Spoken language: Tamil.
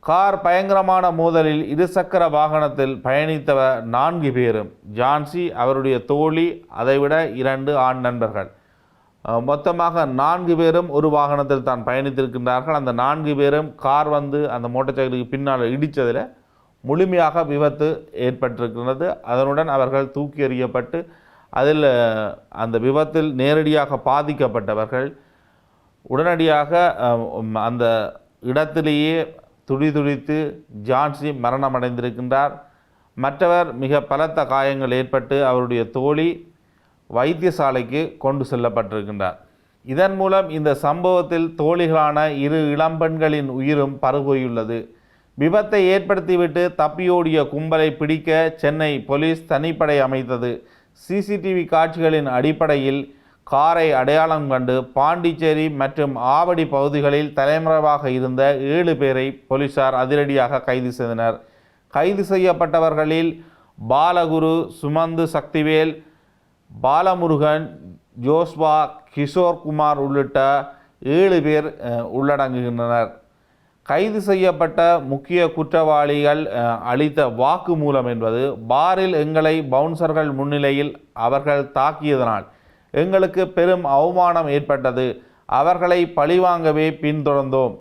கார் பயங்கரமான மோதலில் இருசக்கர வாகனத்தில் பயணித்தவர் 4 பேரும் ஜான்சி, அவருடைய தோழி, அதைவிட 2 ஆண் நண்பர்கள். மொத்தமாக 4 பேரும் ஒரு வாகனத்தில் தான் பயணித்திருக்கின்றார்கள். அந்த 4 பேரும் கார் வந்து அந்த மோட்டார் சைக்கிளுக்கு பின்னால் இடித்ததில் முழுமையாக விபத்து ஏற்பட்டிருக்கிறது. அதனுடன் அவர்கள் தூக்கி எறியப்பட்டு அதில் அந்த விபத்தில் நேரடியாக பாதிக்கப்பட்டவர்கள் உடனடியாக அந்த இடத்திலேயே துடிதுடித்து ஜான்சி மரணமடைந்திருக்கின்றார். மற்றவர் மிக பலத்த காயங்கள் ஏற்பட்டு அவருடைய தோழி வைத்தியசாலைக்கு கொண்டு செல்லப்பட்டிருக்கின்றார். இதன் மூலம் இந்த சம்பவத்தில் தோழிகளான 2 இளம்பெண்களின் உயிரும் பறிபோயுள்ளது. விபத்தை ஏற்படுத்திவிட்டு தப்பியோடிய கும்பலை பிடிக்க சென்னை போலீஸ் தனிப்படை அமைத்தது. சிசிடிவி காட்சிகளின் அடிப்படையில் காரை அடையாளம் கண்டு பாண்டிச்சேரி மற்றும் ஆவடி பகுதிகளில் தலைமறைவாக இருந்த 7 பேரை போலீசார் அதிரடியாக கைது செய்தனர். கைது செய்யப்பட்டவர்களில் பாலகுரு, சுமந்து சக்திவேல், பாலமுருகன், ஜோஸ்வா, கிஷோர்குமார் உள்ளிட்ட 7 பேர் உள்ளடங்குகின்றனர். கைது செய்யப்பட்ட முக்கிய குற்றவாளிகள் அளித்த வாக்குமூலம் என்பது, பாரில் எங்களை பவுன்சர்கள் முன்னிலையில் அவர்கள் தாக்கியதனால் எங்களுக்கு பெரும் அவமானம் ஏற்பட்டது. அவர்களை பழிவாங்கவே பின்தொடர்ந்தோம்.